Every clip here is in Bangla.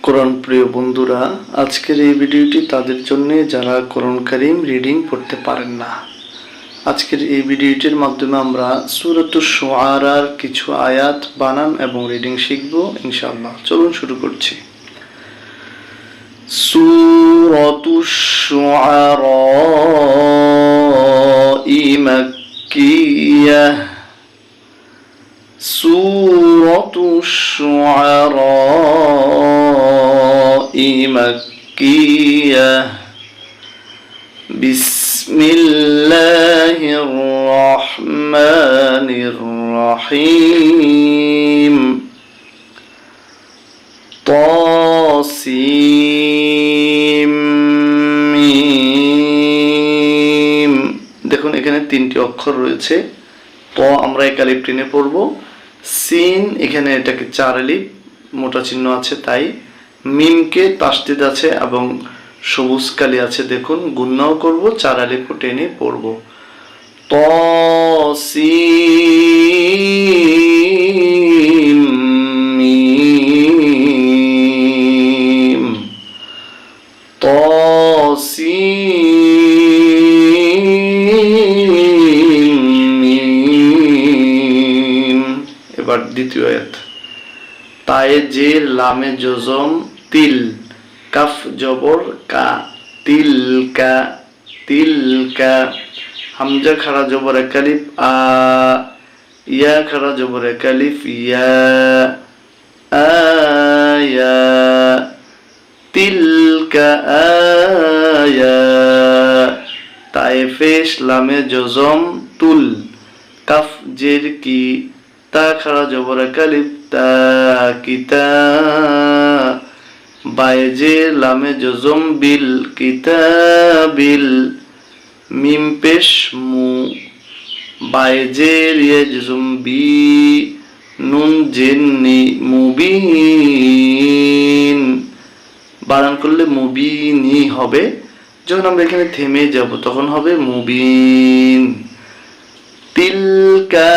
কোরআন প্রিয় বন্ধুরা, আজকের এই ভিডিওটি তাদের জন্য যারা কোরআন কারীম রিডিং পড়তে পারেন না। আজকের এই ভিডিওটির মাধ্যমে আমরা সূরাতুশ শুআরার কিছু আয়াত বানান এবং রিডিং শিখব ইনশাআল্লাহ। চলুন শুরু করছি। সূরাতুশ শুআরা মাক্কিয়াহ। সূরাতুশ শুআরা مكية بسم الله الرحمن الرحيم طاسيم ميم। দেখুন এখানে তিনটি অক্ষর রয়েছে। ত আমরা এক আলিফ টেনে পড়ব। সিন এখানে এটাকে চার আলিফ মোটা চিহ্ন আছে তাই। মিমকে তাসদিদ আছে এবং সবুজ কালি আছে, দেখুন গুণনাও করব, চার আলিফ টেনে পড়ব। তসিম মিম তসিম মিম। এবার দ্বিতীয় আয়াত। তায়ে জের লামে জজম তিল, কাফ জবর কা, তিলকা তিলকা। হামজা খাড়া জবর এক আলিফ আ, ইয়া খাড়া জবর এক আলিফ ইয়া, আয়া তিলকা আয়া। তায়ে ফেশ লামে জজম তুল, কাফ জের কি, তা খাড়া জবর এক আলিফ তা কিতা, বাইজে লামে জজম বিল কিতাবিল, মিম পেশ মু, বাইজে রিয়া জজম বি, নুন জেন্নি মুবিন। বানান করলে মুবিনি হবে, যখন আমরা এখানে থেমে যাব তখন হবে মুবিন। তিলকা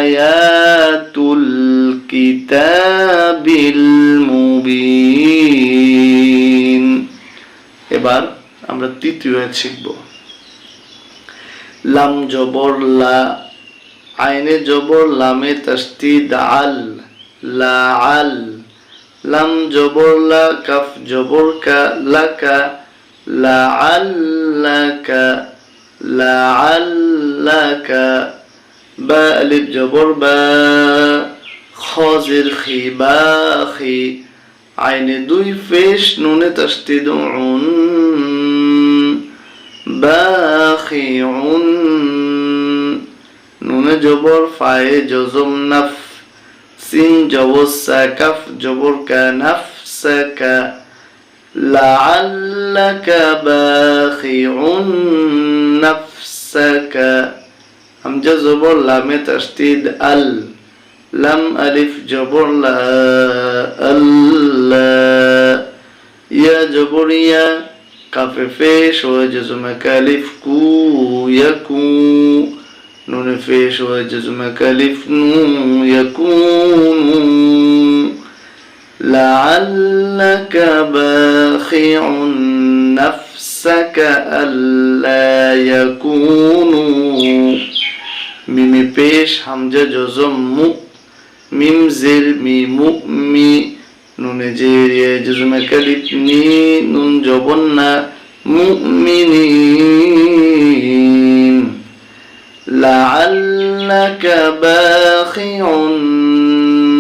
আয়াতুল কিতাবিল মুবিন। এবার আমরা তৃতীয় আয়াত শিখব। লাম জবর লা, আইনে জবর লামে তাসদীদ আল, লা আল। লাম জবর লা, কাফ জবর কা, লাকা, লা আল্লাকা, লাআল্লাকা। বা আলিফ জবর বা, খ জের খি, বাখি। আইনে দুই ফেশ নুনে তাসদীদ উন, বাখিউন। নুনে জবর ফায়ে জজম নাফ, সিন জবর সা, কাফ জবর কা, নাফসাকা। লাআল্লাকা বাখিউন নাফসাকা। হামজা জবর লামে তাসদীদ আল, লাম আলিফ জবর লা, আল্লাহ। ইয়া জবর ইয়া, কাফে ফেশ ওয়া জজম কালিফ কু, ইয়াকু। নুনে ফেশ ওয়া জজম কালিফ নু, ইয়াকুনু। লাআল্লাকা বাখিউন নাফসাকা আল্লা ইয়াকুনু। মিমে পেশ হামজা জজম মু, মিম জের মি, মুমি। নুনে জের জজম কালিফ নি, নুন জবর না, মুমিনিন। লাআল্লাকা বাখিউন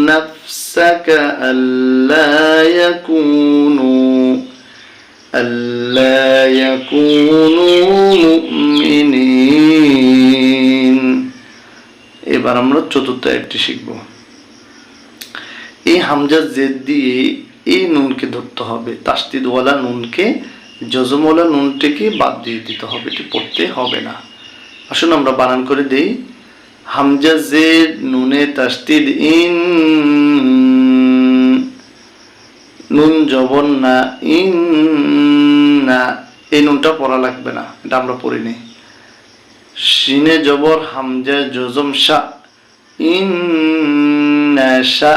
নাফসাকা আল্লা ইয়াকুনু, আল্লা ইয়াকুনু মুমিনিন। এবার আমরা চতুর্থ আয়াতটি শিখব। এই হামজা জেদ দিয়ে এই নুনকে ধরতে হবে, তাসদীদ ওয়ালা নুনকে, জজম ওয়ালা নুনটিকে বাদ দিয়ে দিতে হবে, এটি পড়তে হবে না। আসুন আমরা বানান করে দেই। হামজা জেদ নুনে তাসদীদ ইন, নুন জবর না, ইন না। এই নুনটা পড়া লাগবে না, এটা আমরা পড়ি নেই। শিনে জবর হামজা জজম শা, ইন্নাশা,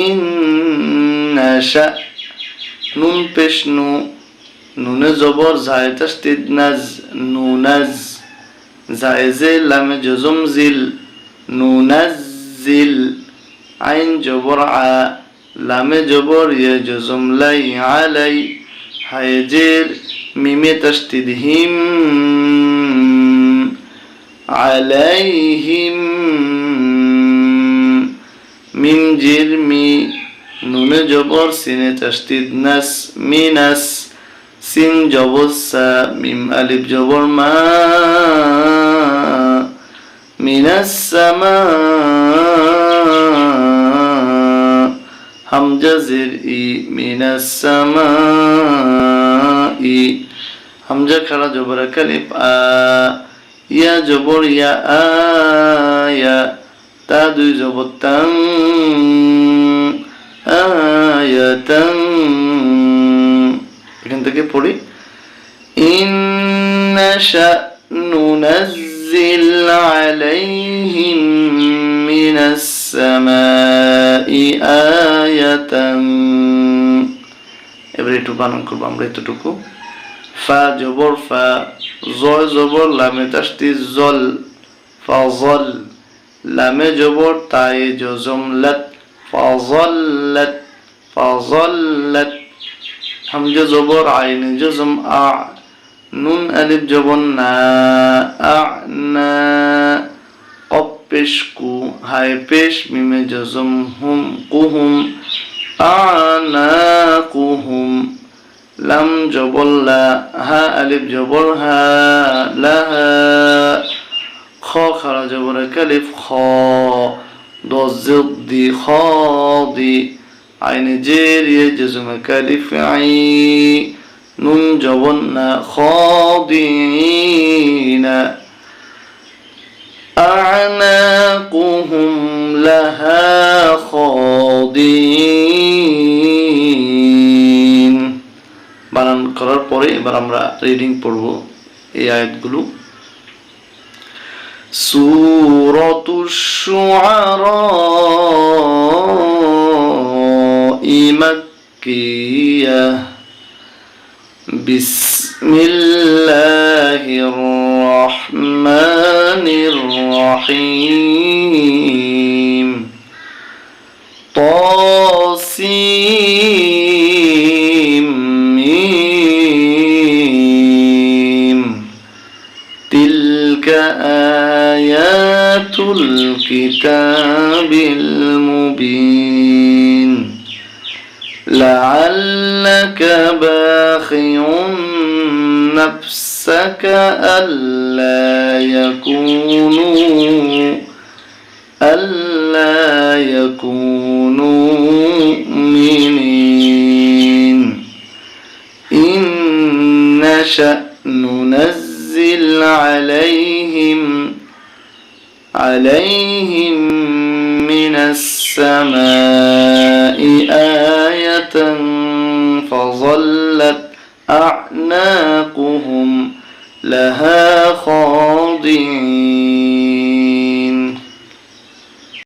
ইন নাশা নুন পেশ নু নুনে জবর জায়ে তাসদিদ নাজ নুনাজ জায়ে জে লামে জজম জিল নুনাজ্জিল আইন জবর আ লামে জবর ইয়ে জজম লাই আলাই হায়ে জের মিমে তাসদিদ হিম আলাইহিম মিম জির মি নুনে জবর সিনে তাসদিদ নাস মিনাস সিন জবর সা মিম আলিফ জবর মা মিনাস সামা হামজা জির ই মিনাস সামা ই হামজা খাড়া জবর কালিফ আ ইয়া জবর ইয়া আয়া তা দুই জবর তাং আয়াতাং এখান থেকে পড়ি ইন্নাশা নুনাজ্জিল আলাইহিম মিনাস সামাই আয়াতান এবারে একটু বানান করবো আমরা এতটুকু ফা জবর ফা জয় জবর লামে তাসদিদ জল ফাজল লামে জবর তায়ে জজম লাত ফাজল্লাত ফাজল্লাত হামজা জবর আইন জজম আ নুন আলিফ জবর না আ না কফ পেশ কু হায় পেশ মিমে জজম হুম কুহুম আনাকুহুম লাম জবর লা হা আলিফ জবর হা লাহা খ খারা জবর কালিফ খ দজি খাদি আইনে জের ইয়ে জজম কালিফ আই নুন জবর না খাদিনা আনাকুহুম লাহা খাদিন বানান করার পরে এবার আমরা রিডিং পড়ব এই আয়াতগুলো সূরাতুশ শুআরা মাক্কিয়াহ বিসমিল্লাহির রহমানির রহিম তাসিম মিম তিলকা আয়াতুল কিতাবিল মুবিন لعلك باخع نفسك ألا يكونوا مؤمنين إن نشأ ننزل عليهم من السماء آية فظلت أعناقهم لها